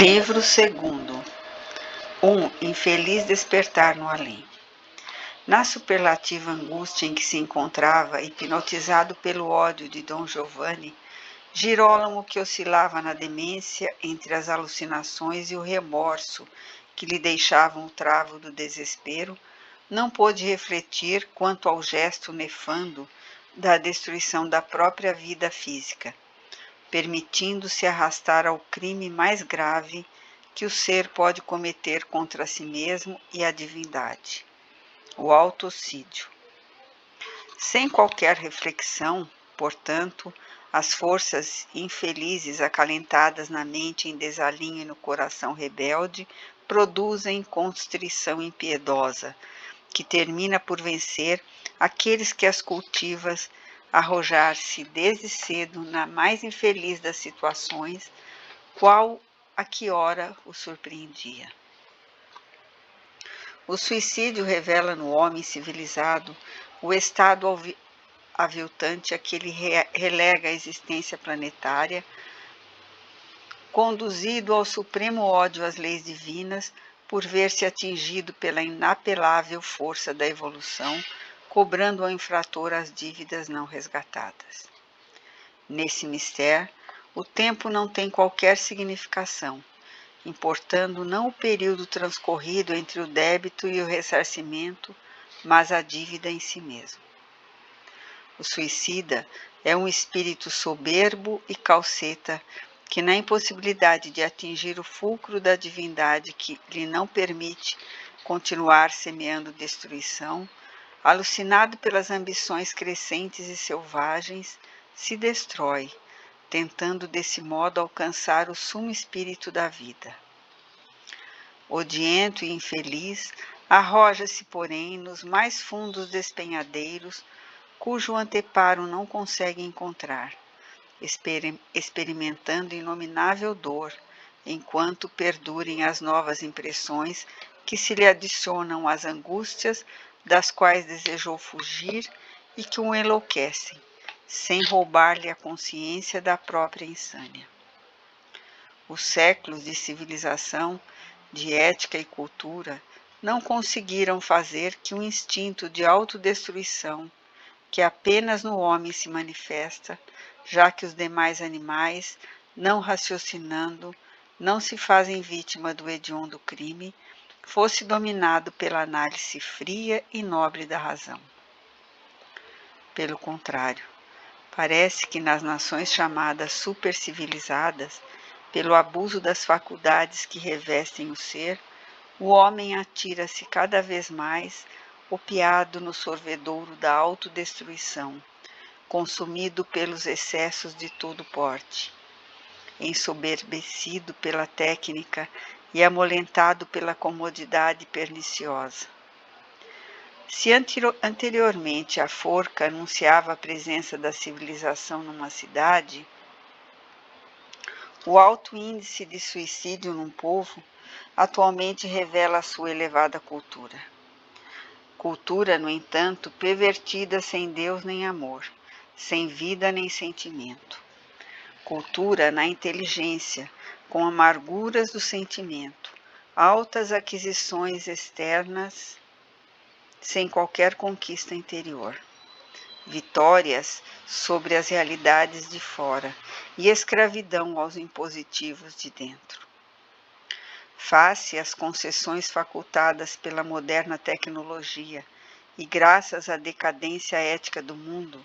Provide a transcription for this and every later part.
Livro segundo. Infeliz despertar no além. Na superlativa angústia em que se encontrava, hipnotizado pelo ódio de Dom Giovanni, Girolamo, que oscilava na demência entre as alucinações e o remorso que lhe deixavam o travo do desespero, não pôde refletir quanto ao gesto nefando da destruição da própria vida física, permitindo-se arrastar ao crime mais grave que o ser pode cometer contra si mesmo e a divindade, o autocídio. Sem qualquer reflexão, portanto, as forças infelizes acalentadas na mente em desalinho e no coração rebelde produzem constrição impiedosa, que termina por vencer aqueles que as cultivas, arrojar-se desde cedo na mais infeliz das situações, qual a que ora o surpreendia. O suicídio revela no homem civilizado o estado aviltante a que ele relega a existência planetária, conduzido ao supremo ódio às leis divinas por ver-se atingido pela inapelável força da evolução, cobrando ao infrator as dívidas não resgatadas. Nesse mistério, o tempo não tem qualquer significação, importando não o período transcorrido entre o débito e o ressarcimento, mas a dívida em si mesmo. O suicida é um espírito soberbo e calceta que, na impossibilidade de atingir o fulcro da divindade que lhe não permite continuar semeando destruição, alucinado pelas ambições crescentes e selvagens, se destrói, tentando desse modo alcançar o sumo espírito da vida. Odiento e infeliz, arroja-se, porém, nos mais fundos despenhadeiros, cujo anteparo não consegue encontrar, experimentando inominável dor, enquanto perdurem as novas impressões que se lhe adicionam às angústias das quais desejou fugir e que o enlouquecem, sem roubar-lhe a consciência da própria insânia. Os séculos de civilização, de ética e cultura, não conseguiram fazer que um instinto de autodestruição, que apenas no homem se manifesta, já que os demais animais, não raciocinando, não se fazem vítima do hediondo crime, fosse dominado pela análise fria e nobre da razão. Pelo contrário, parece que nas nações chamadas supercivilizadas, pelo abuso das faculdades que revestem o ser, o homem atira-se cada vez mais, opiado no sorvedouro da autodestruição, consumido pelos excessos de todo porte, ensoberbecido pela técnica e amolentado pela comodidade perniciosa. Se anteriormente a forca anunciava a presença da civilização numa cidade, o alto índice de suicídio num povo atualmente revela a sua elevada cultura. Cultura, no entanto, pervertida sem Deus nem amor, sem vida nem sentimento. Cultura na inteligência, com amarguras do sentimento, altas aquisições externas, sem qualquer conquista interior. Vitórias sobre as realidades de fora e escravidão aos impositivos de dentro. Face às concessões facultadas pela moderna tecnologia e graças à decadência ética do mundo,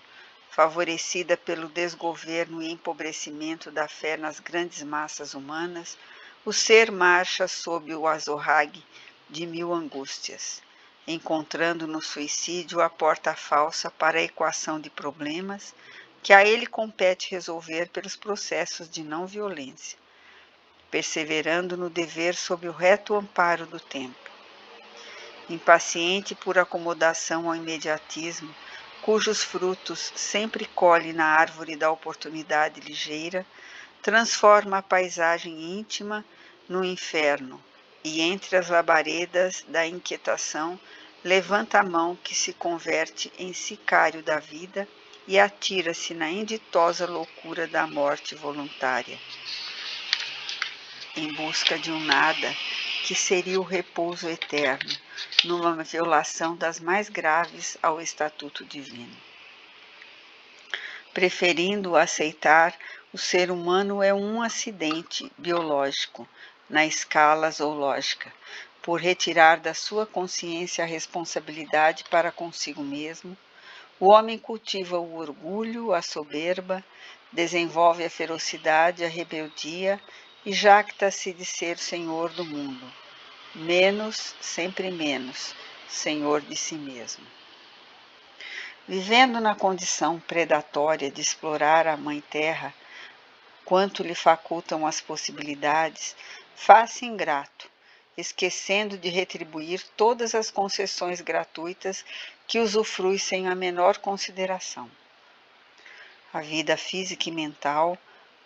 favorecida pelo desgoverno e empobrecimento da fé nas grandes massas humanas, o ser marcha sob o azorrague de mil angústias, encontrando no suicídio a porta falsa para a equação de problemas que a ele compete resolver pelos processos de não violência, perseverando no dever sob o reto amparo do tempo. Impaciente por acomodação ao imediatismo, cujos frutos sempre colhe na árvore da oportunidade ligeira, transforma a paisagem íntima no inferno e entre as labaredas da inquietação levanta a mão que se converte em sicário da vida e atira-se na inditosa loucura da morte voluntária. em busca de um nada que seria o repouso eterno, numa violação das mais graves ao estatuto divino. Preferindo aceitar, o ser humano é um acidente biológico na escala zoológica, por retirar da sua consciência a responsabilidade para consigo mesmo. O homem cultiva o orgulho, a soberba, desenvolve a ferocidade, a rebeldia e jacta-se de ser senhor do mundo. Menos, sempre menos, senhor de si mesmo. Vivendo na condição predatória de explorar a Mãe Terra, quanto lhe facultam as possibilidades, faz-se ingrato, esquecendo de retribuir todas as concessões gratuitas que usufrui sem a menor consideração. A vida física e mental,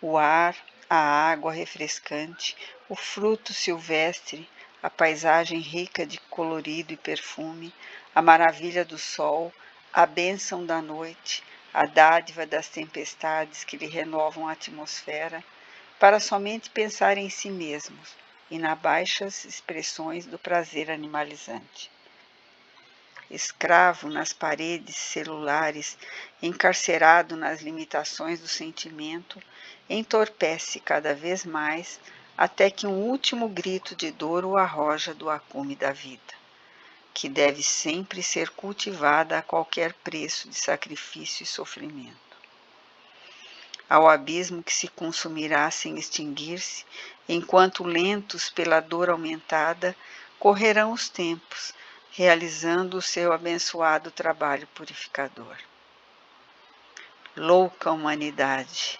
o ar, a água refrescante, o fruto silvestre, a paisagem rica de colorido e perfume, a maravilha do sol, a bênção da noite, a dádiva das tempestades que lhe renovam a atmosfera, para somente pensar em si mesmos e nas baixas expressões do prazer animalizante. Escravo nas paredes celulares, encarcerado nas limitações do sentimento, entorpece cada vez mais, até que um último grito de dor o arroja do acume da vida, que deve sempre ser cultivada a qualquer preço de sacrifício e sofrimento. Ao abismo que se consumirá sem extinguir-se, enquanto lentos pela dor aumentada, correrão os tempos, realizando o seu abençoado trabalho purificador. Louca humanidade!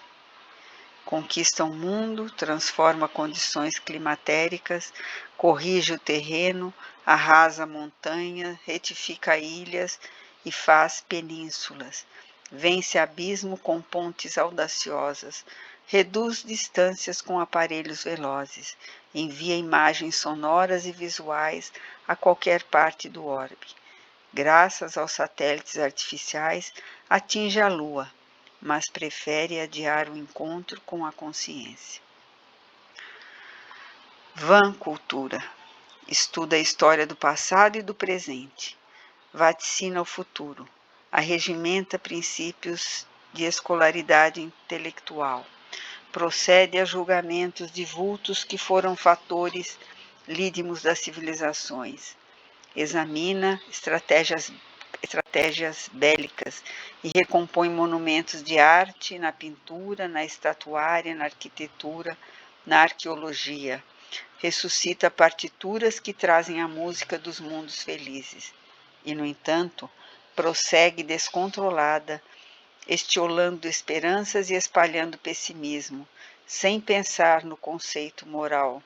Conquista o mundo, transforma condições climatéricas, corrige o terreno, arrasa montanhas, retifica ilhas e faz penínsulas, vence abismo com pontes audaciosas, reduz distâncias com aparelhos velozes, envia imagens sonoras e visuais a qualquer parte do orbe. Graças aos satélites artificiais, atinge a Lua, mas prefere adiar o encontro com a consciência. Vã cultura. Estuda a história do passado e do presente. Vaticina o futuro. Arregimenta princípios de escolaridade intelectual. Procede a julgamentos de vultos que foram fatores lídimos das civilizações. Examina estratégias bélicas e recompõe monumentos de arte na pintura, na estatuária, na arquitetura, na arqueologia. Ressuscita partituras que trazem a música dos mundos felizes. E, no entanto, prossegue descontrolada, estiolando esperanças e espalhando pessimismo, sem pensar no conceito moral,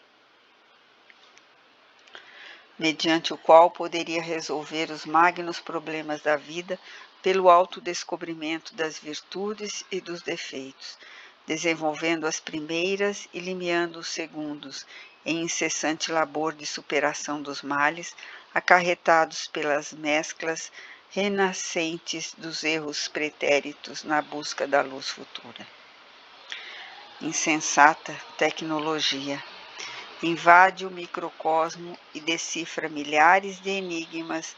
mediante o qual poderia resolver os magnos problemas da vida pelo autodescobrimento das virtudes e dos defeitos, desenvolvendo as primeiras e limiando os segundos, em incessante labor de superação dos males, acarretados pelas mesclas renascentes dos erros pretéritos na busca da luz futura. Insensata tecnologia. Invade o microcosmo e decifra milhares de enigmas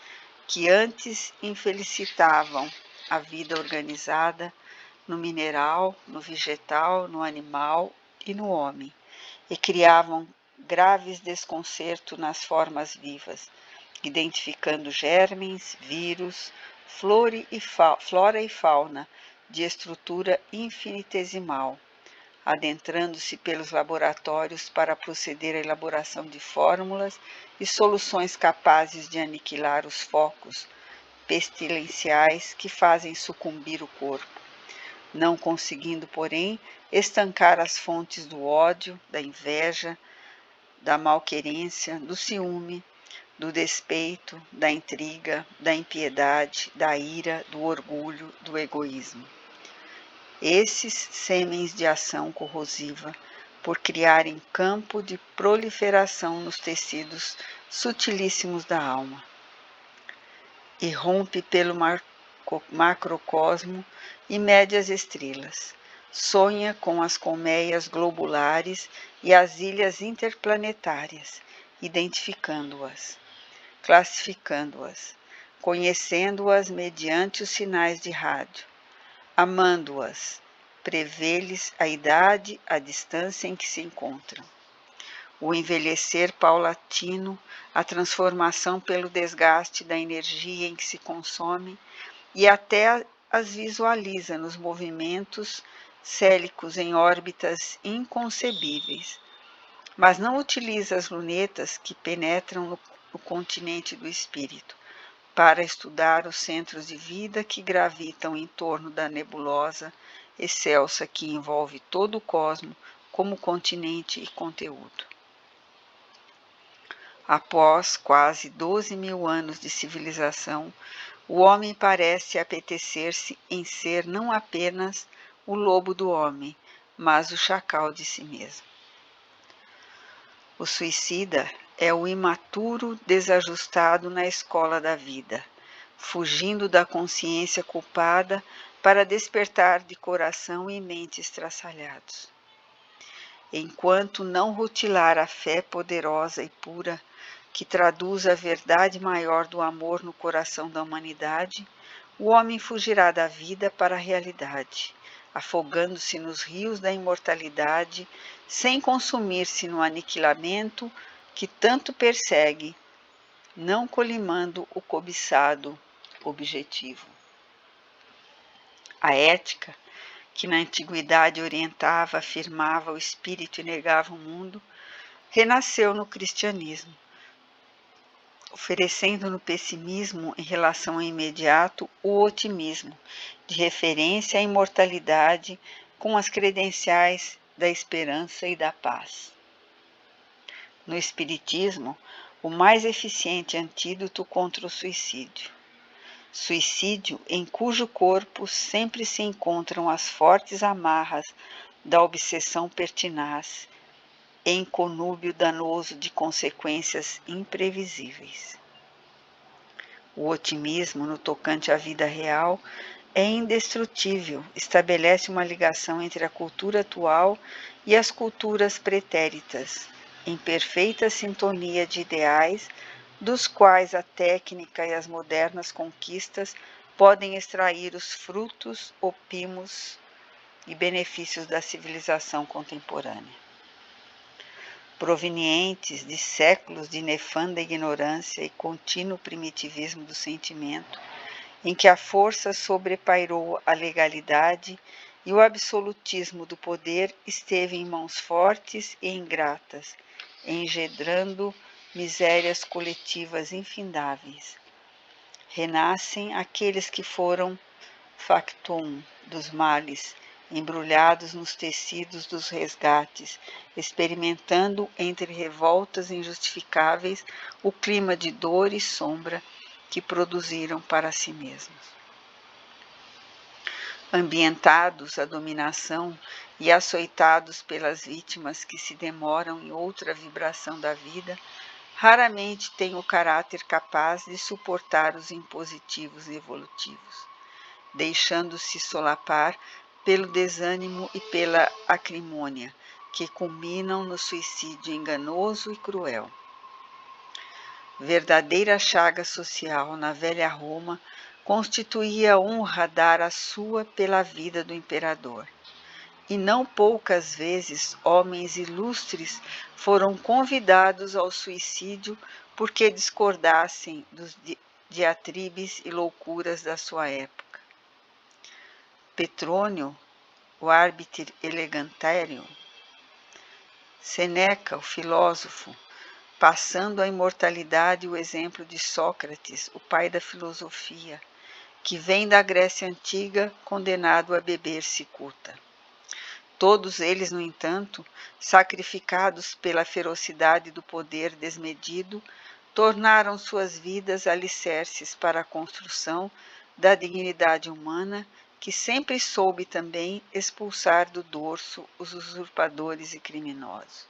que antes infelicitavam a vida organizada no mineral, no vegetal, no animal e no homem, e criavam graves desconcertos nas formas vivas, identificando germens, vírus, flora e fauna de estrutura infinitesimal, adentrando-se pelos laboratórios para proceder à elaboração de fórmulas e soluções capazes de aniquilar os focos pestilenciais que fazem sucumbir o corpo, não conseguindo, porém, estancar as fontes do ódio, da inveja, da malquerência, do ciúme, do despeito, da intriga, da impiedade, da ira, do orgulho, do egoísmo. Esses sêmens de ação corrosiva, por criarem campo de proliferação nos tecidos sutilíssimos da alma. Irrompe pelo macrocosmo e mede as estrelas. sonha com as colmeias globulares e as ilhas interplanetárias, identificando-as, classificando-as, conhecendo-as mediante os sinais de rádio, amando-as, prevê-lhes a idade, a distância em que se encontram. O envelhecer paulatino, a transformação pelo desgaste da energia em que se consome, e até as visualiza nos movimentos célicos em órbitas inconcebíveis, mas não utiliza as lunetas que penetram no continente do espírito para estudar os centros de vida que gravitam em torno da nebulosa excelsa que envolve todo o cosmo como continente e conteúdo. Após quase 12.000 anos de civilização, o homem parece apetecer-se em ser não apenas o lobo do homem, mas o chacal de si mesmo. O suicida é o imaturo desajustado na escola da vida, fugindo da consciência culpada para despertar de coração e mente estraçalhados. Enquanto não rutilar a fé poderosa e pura, que traduz a verdade maior do amor no coração da humanidade, o homem fugirá da vida para a realidade, afogando-se nos rios da imortalidade, sem consumir-se no aniquilamento que tanto persegue, não colimando o cobiçado objetivo. A ética, que na antiguidade orientava, afirmava o espírito e negava o mundo, renasceu no cristianismo, oferecendo no pessimismo em relação ao imediato o otimismo, de referência à imortalidade com as credenciais da esperança e da paz. No espiritismo, o mais eficiente antídoto contra o suicídio. Suicídio em cujo corpo sempre se encontram as fortes amarras da obsessão pertinaz, em conúbio danoso de consequências imprevisíveis. O otimismo no tocante à vida real é indestrutível, estabelece uma ligação entre a cultura atual e as culturas pretéritas, em perfeita sintonia de ideais, dos quais a técnica e as modernas conquistas podem extrair os frutos, opimos e benefícios da civilização contemporânea. Provenientes de séculos de nefanda ignorância e contínuo primitivismo do sentimento, em que a força sobrepairou a legalidade e o absolutismo do poder esteve em mãos fortes e ingratas, engendrando misérias coletivas infindáveis. Renascem aqueles que foram factum dos males, embrulhados nos tecidos dos resgates, experimentando entre revoltas injustificáveis o clima de dor e sombra que produziram para si mesmos. Ambientados à dominação e açoitados pelas vítimas que se demoram em outra vibração da vida, raramente têm o caráter capaz de suportar os impositivos evolutivos, deixando-se solapar pelo desânimo e pela acrimônia, que culminam no suicídio enganoso e cruel. Verdadeira chaga social na velha Roma constituía a honra dar a sua pela vida do imperador. E não poucas vezes homens ilustres foram convidados ao suicídio porque discordassem dos diatribes e loucuras da sua época. Petrônio, o árbiter elegantério, Seneca, o filósofo, passando à imortalidade o exemplo de Sócrates, o pai da filosofia, que vem da Grécia Antiga condenado a beber cicuta. Todos eles, no entanto, sacrificados pela ferocidade do poder desmedido, tornaram suas vidas alicerces para a construção da dignidade humana, que sempre soube também expulsar do dorso os usurpadores e criminosos.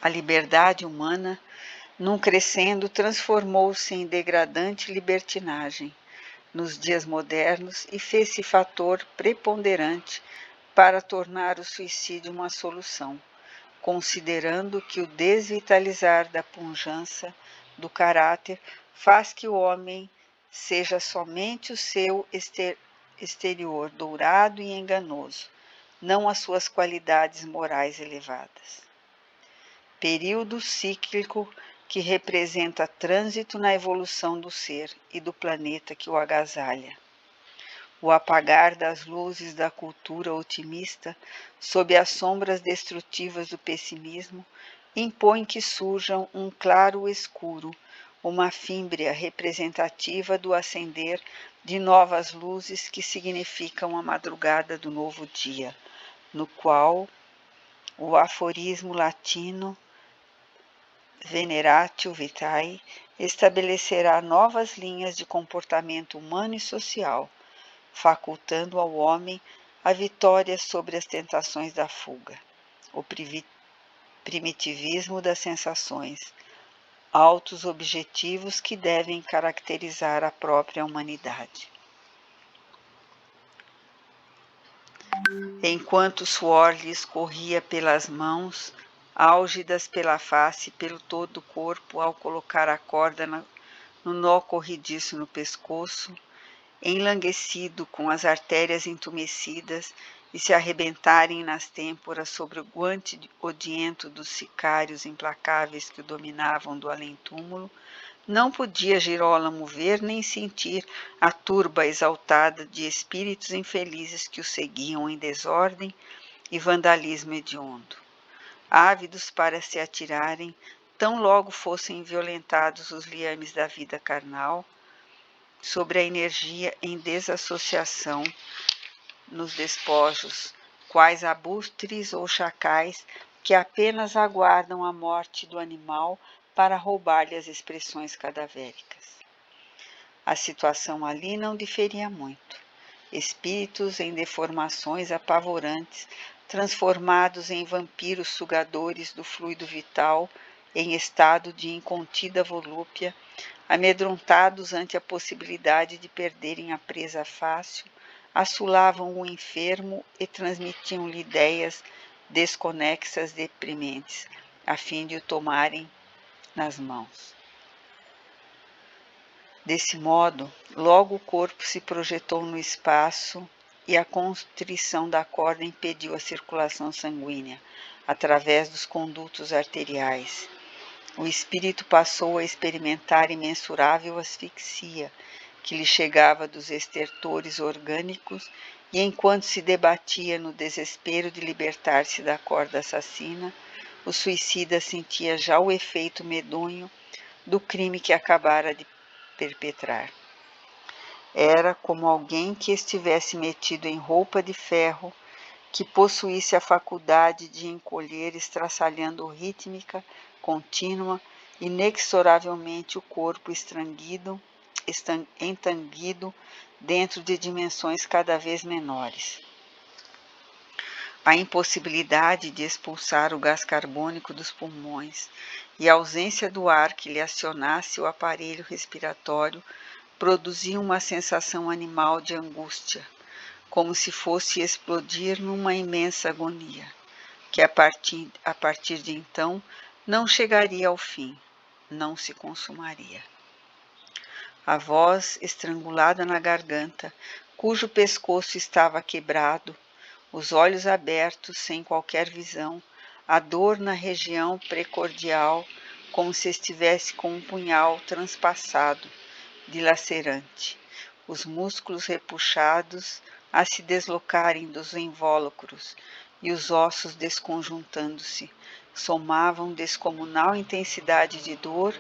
A liberdade humana, num crescendo, transformou-se em degradante libertinagem, nos dias modernos e fez-se fator preponderante para tornar o suicídio uma solução, considerando que o desvitalizar da pujança do caráter faz que o homem seja somente o seu exterior dourado e enganoso, não as suas qualidades morais elevadas. Período cíclico que representa trânsito na evolução do ser e do planeta que o agasalha. O apagar das luzes da cultura otimista sob as sombras destrutivas do pessimismo impõe que surjam um claro escuro, uma fímbria representativa do ascender de novas luzes que significam a madrugada do novo dia, no qual o aforismo latino Veneratio Vitae estabelecerá novas linhas de comportamento humano e social, facultando ao homem a vitória sobre as tentações da fuga, o primitivismo das sensações, altos objetivos que devem caracterizar a própria humanidade. Enquanto o suor lhe escorria pelas mãos, álgidas pela face e pelo todo o corpo ao colocar a corda no nó corrediço no pescoço, enlanguecido com as artérias entumecidas e se arrebentarem nas têmporas sobre o guante odiento dos sicários implacáveis que o dominavam do além-túmulo, não podia Girolamo ver nem sentir a turba exaltada de espíritos infelizes que o seguiam em desordem e vandalismo hediondo. Ávidos para se atirarem, tão logo fossem violentados os liames da vida carnal, sobre a energia em desassociação nos despojos, quais abutres ou chacais que apenas aguardam a morte do animal para roubar-lhe as expressões cadavéricas. A situação ali não diferia muito. Espíritos em deformações apavorantes, transformados em vampiros sugadores do fluido vital, em estado de incontida volúpia, amedrontados ante a possibilidade de perderem a presa fácil, assolavam o enfermo e transmitiam-lhe ideias desconexas deprimentes, a fim de o tomarem nas mãos. Desse modo, logo o corpo se projetou no espaço e a constrição da corda impediu a circulação sanguínea através dos condutos arteriais. O espírito passou a experimentar imensurável asfixia, que lhe chegava dos estertores orgânicos, e enquanto se debatia no desespero de libertar-se da corda assassina, o suicida sentia já o efeito medonho do crime que acabara de perpetrar. Era como alguém que estivesse metido em roupa de ferro, que possuísse a faculdade de encolher, estraçalhando rítmica, contínua, inexoravelmente o corpo entanguido dentro de dimensões cada vez menores. A impossibilidade de expulsar o gás carbônico dos pulmões e a ausência do ar que lhe acionasse o aparelho respiratório produziam uma sensação animal de angústia, como se fosse explodir numa imensa agonia, que a partir de então não chegaria ao fim, não se consumaria. A voz estrangulada na garganta, cujo pescoço estava quebrado, os olhos abertos sem qualquer visão, a dor na região precordial, como se estivesse com um punhal transpassado, dilacerante, os músculos repuxados a se deslocarem dos invólucros e os ossos desconjuntando-se, somavam descomunal intensidade de dor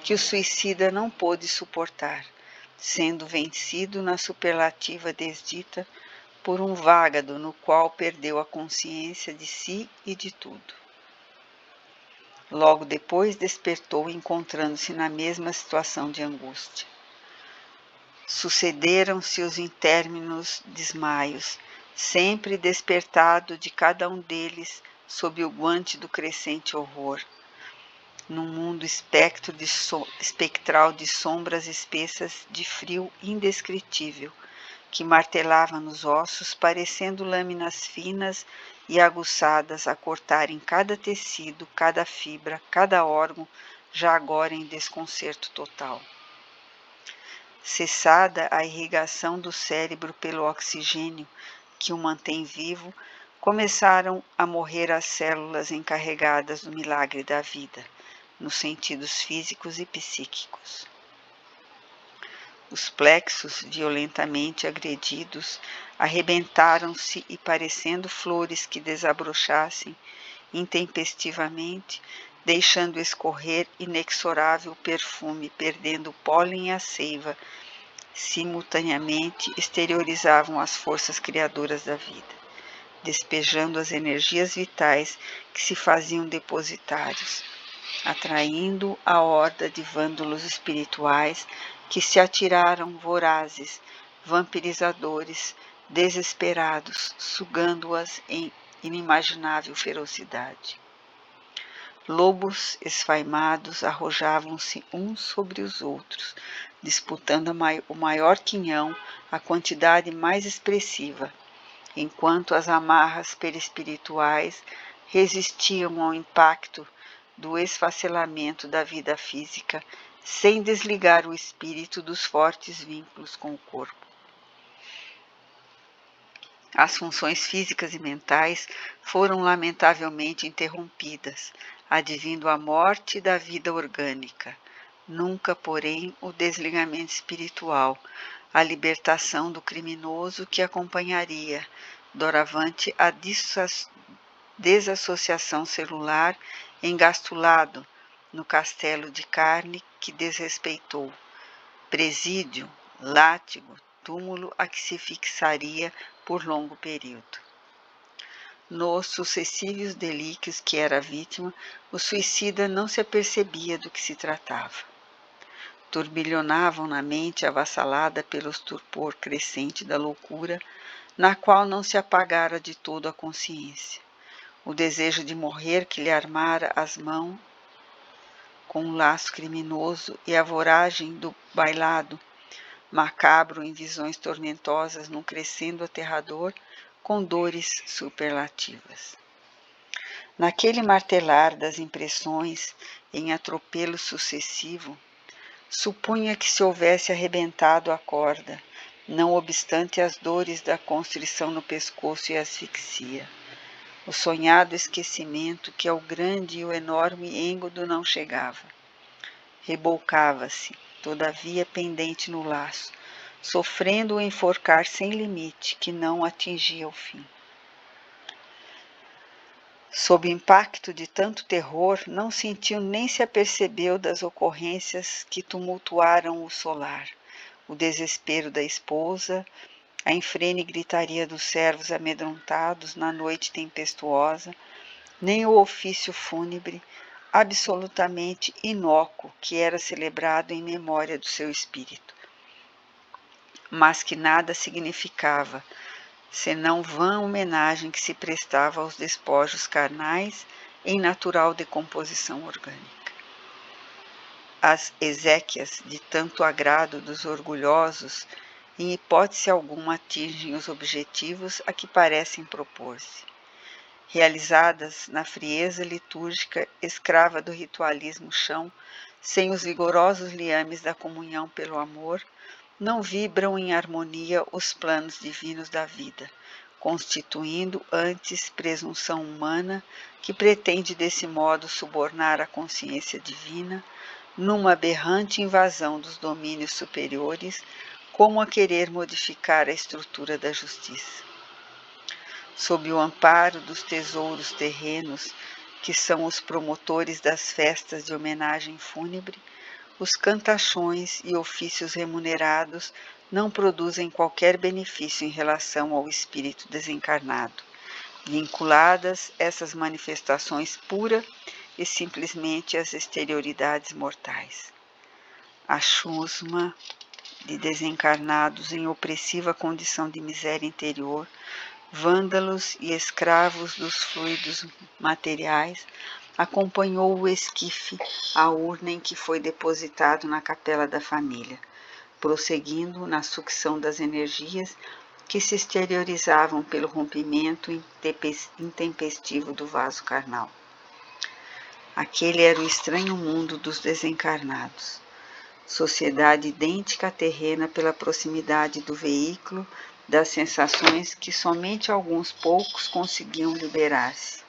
que o suicida não pôde suportar, sendo vencido na superlativa desdita por um vágado no qual perdeu a consciência de si e de tudo. Logo depois despertou, encontrando-se na mesma situação de angústia. Sucederam-se os intérminos desmaios, sempre despertado de cada um deles sob o guante do crescente horror. num mundo espectral de sombras espessas de frio indescritível, que martelava nos ossos, parecendo lâminas finas e aguçadas a cortarem cada tecido, cada fibra, cada órgão, já agora em desconcerto total. Cessada a irrigação do cérebro pelo oxigênio que o mantém vivo, começaram a morrer as células encarregadas do milagre da vida, nos sentidos físicos e psíquicos. Os plexos, violentamente agredidos, arrebentaram-se e, parecendo flores que desabrochassem intempestivamente, deixando escorrer inexorável perfume, perdendo o pólen e a seiva, simultaneamente exteriorizavam as forças criadoras da vida, despejando as energias vitais que se faziam depositários, atraindo a horda de vândalos espirituais que se atiraram vorazes, vampirizadores, desesperados, sugando-as em inimaginável ferocidade. Lobos esfaimados arrojavam-se uns sobre os outros, disputando o maior quinhão, a quantidade mais expressiva, enquanto as amarras perispirituais resistiam ao impacto do esfacelamento da vida física, sem desligar o espírito dos fortes vínculos com o corpo. As funções físicas e mentais foram lamentavelmente interrompidas, advindo a morte da vida orgânica. Nunca, porém, o desligamento espiritual, a libertação do criminoso que acompanharia, doravante, a desassociação celular engastulado no castelo de carne que desrespeitou, presídio, látigo, túmulo a que se fixaria por longo período. Nos sucessivos delíquios que era vítima, o suicida não se apercebia do que se tratava. Turbilhonavam na mente avassalada pelo estupor crescente da loucura, na qual não se apagara de todo a consciência. O desejo de morrer que lhe armara as mãos com um laço criminoso e a voragem do bailado, macabro em visões tormentosas num crescendo aterrador, com dores superlativas. Naquele martelar das impressões em atropelo sucessivo, supunha que se houvesse arrebentado a corda, não obstante as dores da constrição no pescoço e asfixia. O sonhado esquecimento que ao grande e o enorme êngodo não chegava. Rebolcava-se, todavia pendente no laço, sofrendo o enforcar sem limite que não atingia o fim. Sob o impacto de tanto terror, não sentiu nem se apercebeu das ocorrências que tumultuaram o solar, o desespero da esposa, a infrene gritaria dos servos amedrontados na noite tempestuosa, nem o ofício fúnebre, absolutamente inócuo, que era celebrado em memória do seu espírito, mas que nada significava, senão vã homenagem que se prestava aos despojos carnais em natural decomposição orgânica. As exéquias de tanto agrado dos orgulhosos, em hipótese alguma atingem os objetivos a que parecem propor-se. Realizadas na frieza litúrgica escrava do ritualismo chão, sem os vigorosos liames da comunhão pelo amor, não vibram em harmonia os planos divinos da vida, constituindo antes presunção humana que pretende desse modo subornar a consciência divina numa aberrante invasão dos domínios superiores, como a querer modificar a estrutura da justiça. Sob o amparo dos tesouros terrenos, que são os promotores das festas de homenagem fúnebre, os cantachões e ofícios remunerados não produzem qualquer benefício em relação ao espírito desencarnado. Vinculadas essas manifestações pura e simplesmente às exterioridades mortais. A chusma de desencarnados em opressiva condição de miséria interior, vândalos e escravos dos fluidos materiais, acompanhou o esquife à urna em que foi depositado na capela da família, prosseguindo na sucção das energias que se exteriorizavam pelo rompimento intempestivo do vaso carnal. Aquele era o estranho mundo dos desencarnados, sociedade idêntica à terrena pela proximidade do veículo das sensações que somente alguns poucos conseguiam liberar-se.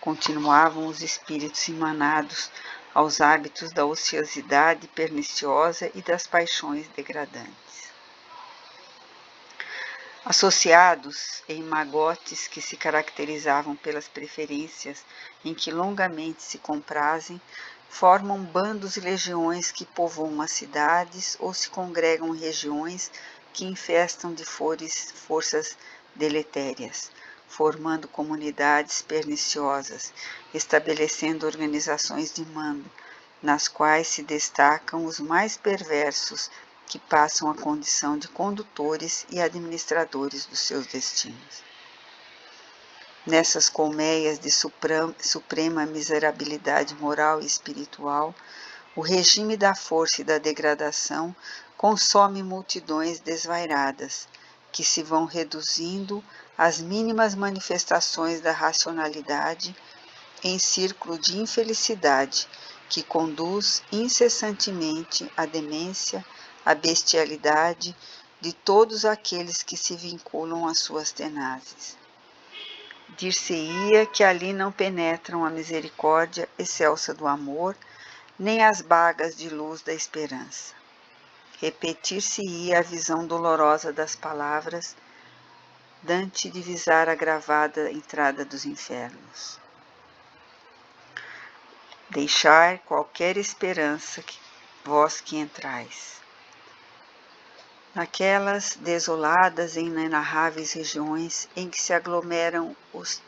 Continuavam os espíritos emanados aos hábitos da ociosidade perniciosa e das paixões degradantes. Associados em magotes que se caracterizavam pelas preferências em que longamente se comprazem, formam bandos e legiões que povoam as cidades ou se congregam em regiões que infestam de forças deletérias, formando comunidades perniciosas, estabelecendo organizações de mando, nas quais se destacam os mais perversos que passam a condição de condutores e administradores dos seus destinos. Nessas colmeias de suprema miserabilidade moral e espiritual, o regime da força e da degradação consome multidões desvairadas, que se vão reduzindo às mínimas manifestações da racionalidade em círculo de infelicidade que conduz incessantemente à demência, à bestialidade de todos aqueles que se vinculam às suas tenazes. Dir-se-ia que ali não penetram a misericórdia excelsa do amor, nem as bagas de luz da esperança. Repetir-se-ia a visão dolorosa das palavras, Dante divisar a gravada entrada dos infernos. Deixai qualquer esperança, vós que entrais. Naquelas desoladas e inenarráveis regiões em que se aglomeram os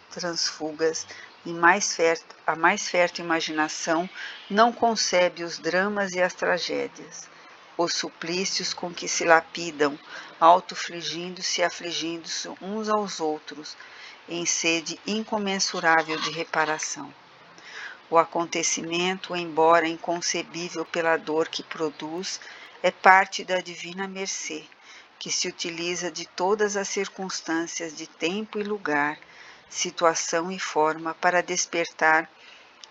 transfugas e a mais fértil imaginação não concebe os dramas e as tragédias, os suplícios com que se lapidam, autofligindo-se e afligindo-se uns aos outros, em sede incomensurável de reparação. O acontecimento, embora inconcebível pela dor que produz, é parte da divina mercê, que se utiliza de todas as circunstâncias de tempo e lugar, situação e forma para despertar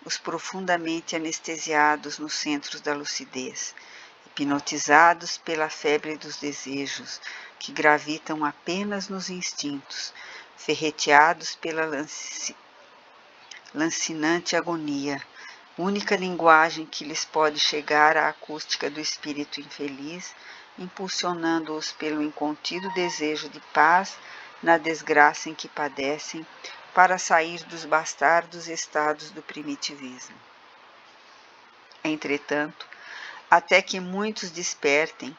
os profundamente anestesiados nos centros da lucidez, hipnotizados pela febre dos desejos, que gravitam apenas nos instintos, ferreteados pela lancinante agonia, única linguagem que lhes pode chegar à acústica do espírito infeliz, impulsionando-os pelo incontido desejo de paz na desgraça em que padecem, para sair dos bastardos estados do primitivismo. Entretanto, até que muitos despertem,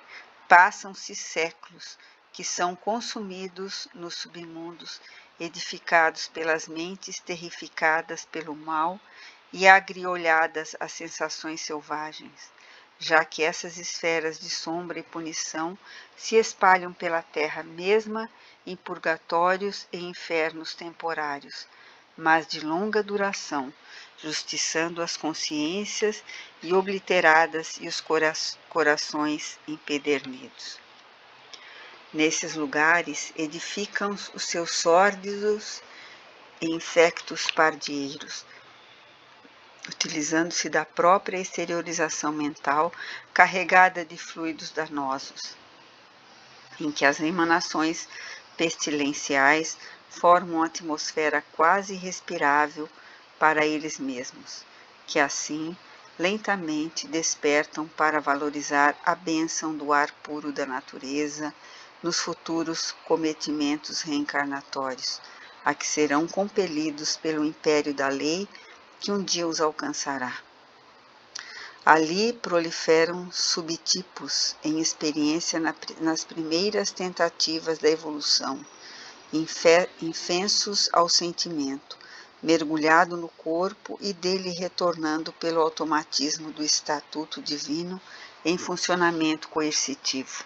passam-se séculos que são consumidos nos submundos, edificados pelas mentes terrificadas pelo mal e agriolhadas às sensações selvagens, já que essas esferas de sombra e punição se espalham pela terra mesma em purgatórios e infernos temporários, mas de longa duração, justiçando as consciências e obliteradas e os corações empedernidos. Nesses lugares edificam os seus sórdidos e infectos pardieiros, utilizando-se da própria exteriorização mental carregada de fluidos danosos, em que as emanações pestilenciais formam uma atmosfera quase irrespirável para eles mesmos, que assim lentamente despertam para valorizar a bênção do ar puro da natureza nos futuros cometimentos reencarnatórios, a que serão compelidos pelo império da lei que um dia os alcançará. Ali proliferam subtipos em experiência nas primeiras tentativas da evolução, infensos ao sentimento, mergulhado no corpo e dele retornando pelo automatismo do estatuto divino em funcionamento coercitivo.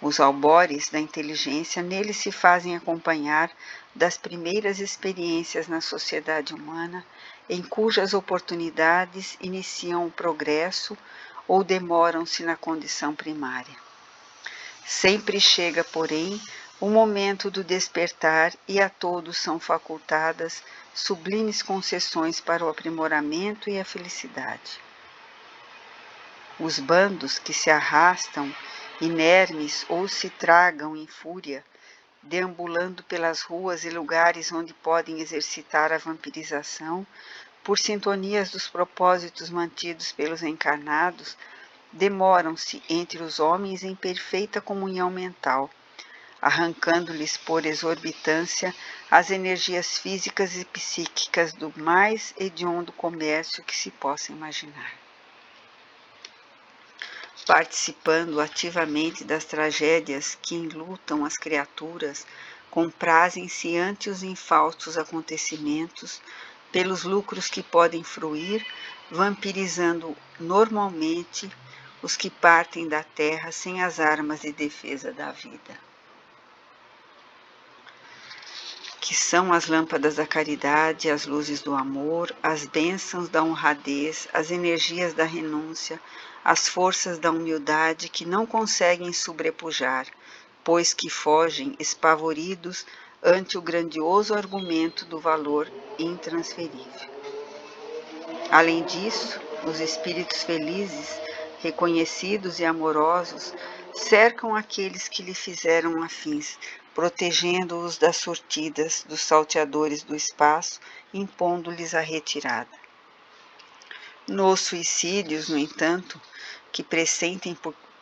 Os albores da inteligência nele se fazem acompanhar das primeiras experiências na sociedade humana, em cujas oportunidades iniciam o progresso ou demoram-se na condição primária. Sempre chega, porém, o momento do despertar e a todos são facultadas sublimes concessões para o aprimoramento e a felicidade. Os bandos que se arrastam, inermes ou se tragam em fúria, deambulando pelas ruas e lugares onde podem exercitar a vampirização, por sintonias dos propósitos mantidos pelos encarnados, demoram-se entre os homens em perfeita comunhão mental, arrancando-lhes por exorbitância as energias físicas e psíquicas do mais hediondo comércio que se possa imaginar. Participando ativamente das tragédias que enlutam as criaturas, comprazem-se ante os infaustos acontecimentos, pelos lucros que podem fruir, vampirizando normalmente os que partem da terra sem as armas de defesa da vida. Que são as lâmpadas da caridade, as luzes do amor, as bênçãos da honradez, as energias da renúncia, as forças da humildade que não conseguem sobrepujar, pois que fogem espavoridos ante o grandioso argumento do valor intransferível. Além disso, os espíritos felizes, reconhecidos e amorosos, cercam aqueles que lhe fizeram afins, protegendo-os das sortidas dos salteadores do espaço, impondo-lhes a retirada. Nos suicídios, no entanto, que pressentem,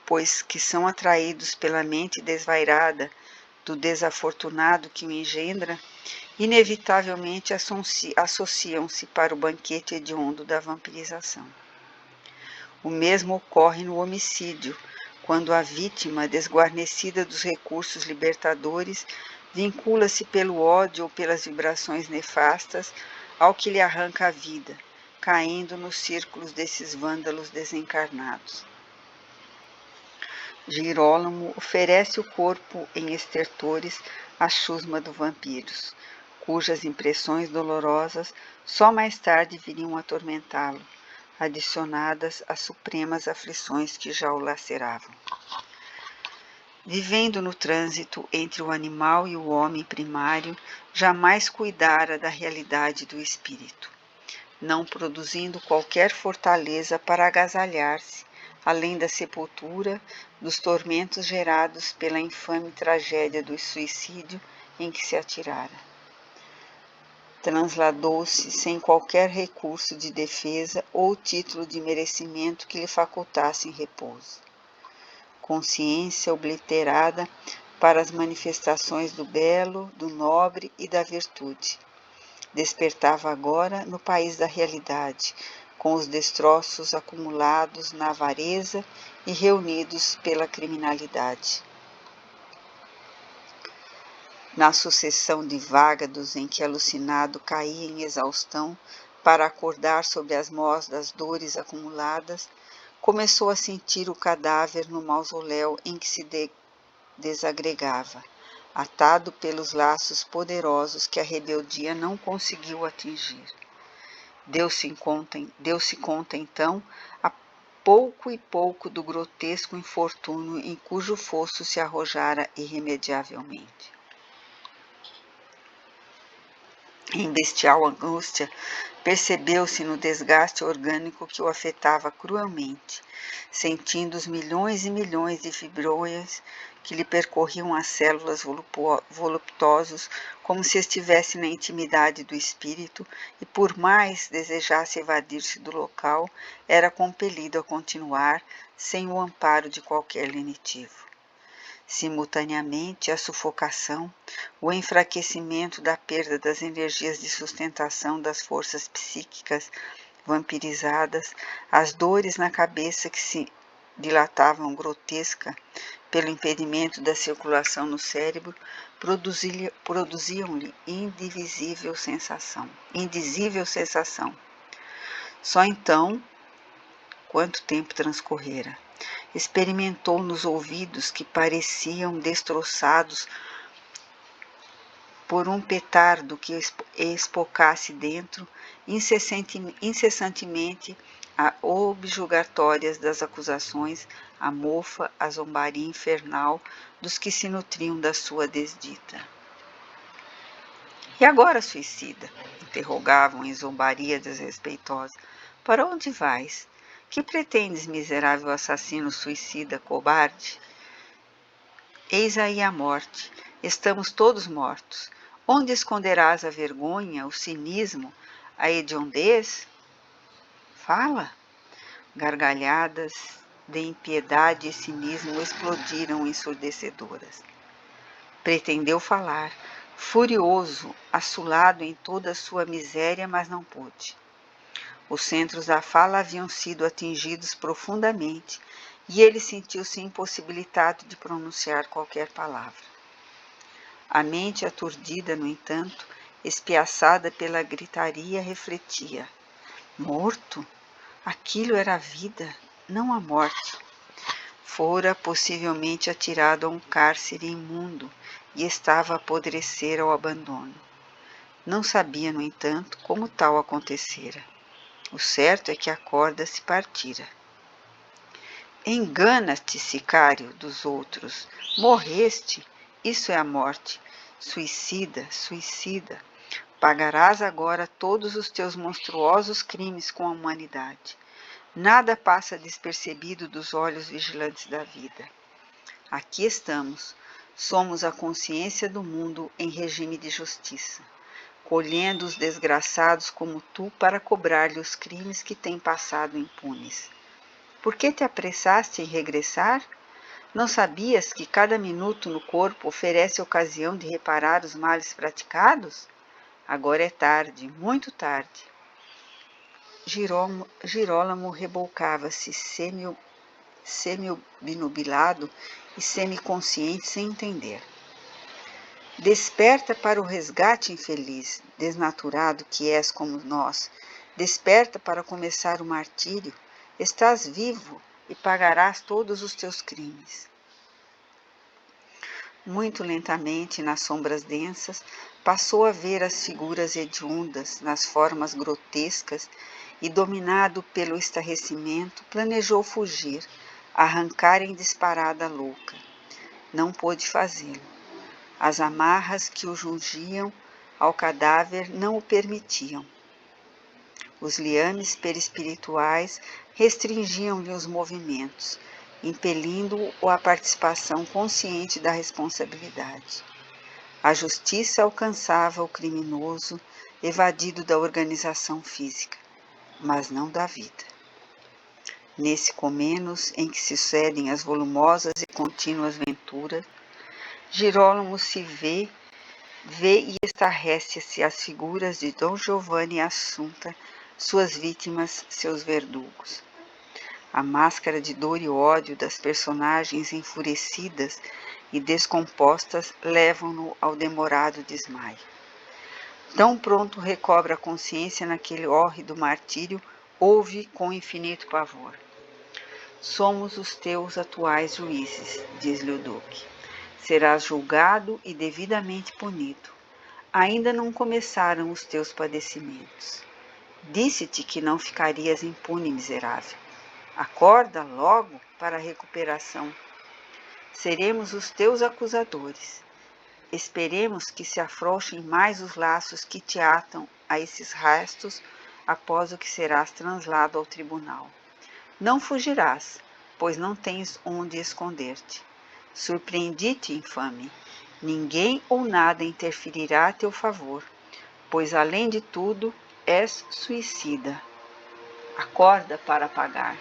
pois que são atraídos pela mente desvairada do desafortunado que o engendra, inevitavelmente associam-se para o banquete hediondo da vampirização. O mesmo ocorre no homicídio, quando a vítima, desguarnecida dos recursos libertadores, vincula-se pelo ódio ou pelas vibrações nefastas ao que lhe arranca a vida, caindo nos círculos desses vândalos desencarnados. Girolamo oferece o corpo em estertores à chusma dos vampiros, cujas impressões dolorosas só mais tarde viriam atormentá-lo, adicionadas às supremas aflições que já o laceravam. Vivendo no trânsito entre o animal e o homem primário, jamais cuidara da realidade do espírito, não produzindo qualquer fortaleza para agasalhar-se, além da sepultura, dos tormentos gerados pela infame tragédia do suicídio em que se atirara. Transladou-se sem qualquer recurso de defesa ou título de merecimento que lhe facultassem repouso. Consciência obliterada para as manifestações do belo, do nobre e da virtude. Despertava agora no país da realidade, com os destroços acumulados na avareza e reunidos pela criminalidade. Na sucessão de vágados em que alucinado caía em exaustão para acordar sobre as mós das dores acumuladas, começou a sentir o cadáver no mausoléu em que se desagregava, atado pelos laços poderosos que a rebeldia não conseguiu atingir. Deu-se conta, então, a pouco e pouco do grotesco infortúnio em cujo fosso se arrojara irremediavelmente. Em bestial angústia, percebeu-se no desgaste orgânico que o afetava cruelmente, sentindo os milhões e milhões de fibrões que lhe percorriam as células voluptuosos, como se estivesse na intimidade do espírito, e por mais desejasse evadir-se do local, era compelido a continuar sem o amparo de qualquer lenitivo. Simultaneamente, a sufocação, o enfraquecimento da perda das energias de sustentação das forças psíquicas vampirizadas, as dores na cabeça que se dilatavam grotesca pelo impedimento da circulação no cérebro, produziam-lhe indizível sensação. Só então, quanto tempo transcorrera? experimentou nos ouvidos que pareciam destroçados por um petardo que espocasse dentro incessantemente a objurgatórias das acusações, a mofa, a zombaria infernal dos que se nutriam da sua desdita. E agora, suicida? Interrogavam em zombaria desrespeitosa. Para onde vais? Que pretendes, miserável assassino suicida, cobarde? Eis aí a morte. Estamos todos mortos. Onde esconderás a vergonha, o cinismo, a hediondez? Fala! Gargalhadas de impiedade e cinismo explodiram ensurdecedoras. Pretendeu falar, furioso, assolado em toda a sua miséria, mas não pôde. Os centros da fala haviam sido atingidos profundamente e ele sentiu-se impossibilitado de pronunciar qualquer palavra. A mente aturdida, no entanto, espiaçada pela gritaria, refletia. Morto? Aquilo era a vida, não a morte. Fora possivelmente atirado a um cárcere imundo e estava a apodrecer ao abandono. Não sabia, no entanto, como tal acontecera. O certo é que a corda se partira. Engana-te, sicário dos outros. Morreste. Isso é a morte. Suicida, suicida. Pagarás agora todos os teus monstruosos crimes com a humanidade. Nada passa despercebido dos olhos vigilantes da vida. Aqui estamos. Somos a consciência do mundo em regime de justiça, colhendo os desgraçados como tu para cobrar-lhe os crimes que têm passado impunes. Por que te apressaste em regressar? Não sabias que cada minuto no corpo oferece ocasião de reparar os males praticados? Agora é tarde, muito tarde. Girolamo rebolcava-se, semi-obnubilado e semiconsciente, sem entender. Desperta para o resgate, infeliz, desnaturado que és como nós. Desperta para começar o martírio. Estás vivo e pagarás todos os teus crimes. Muito lentamente, nas sombras densas, passou a ver as figuras hediondas, nas formas grotescas, e, dominado pelo estarrecimento, planejou fugir, arrancar em disparada louca. Não pôde fazê-lo. As amarras que o jungiam ao cadáver não o permitiam. Os liames perispirituais restringiam-lhe os movimentos, impelindo-o à participação consciente da responsabilidade. A justiça alcançava o criminoso, evadido da organização física, mas não da vida. Nesse comenos em que se sucedem as volumosas e contínuas venturas, Girolamo se vê e estarrece-se as figuras de Dom Giovanni e Assunta, suas vítimas, seus verdugos. A máscara de dor e ódio das personagens enfurecidas e descompostas levam-no ao demorado desmaio. Tão pronto recobra a consciência naquele hórrido martírio, ouve com infinito pavor. Somos os teus atuais juízes, diz-lhe o duque. Serás julgado e devidamente punido. Ainda não começaram os teus padecimentos. Disse-te que não ficarias impune, miserável. Acorda logo para a recuperação. Seremos os teus acusadores. Esperemos que se afrouxem mais os laços que te atam a esses restos após o que serás translado ao tribunal. Não fugirás, pois não tens onde esconder-te. Surpreendi-te, infame. Ninguém ou nada interferirá a teu favor, pois, além de tudo, és suicida. Acorda para pagar.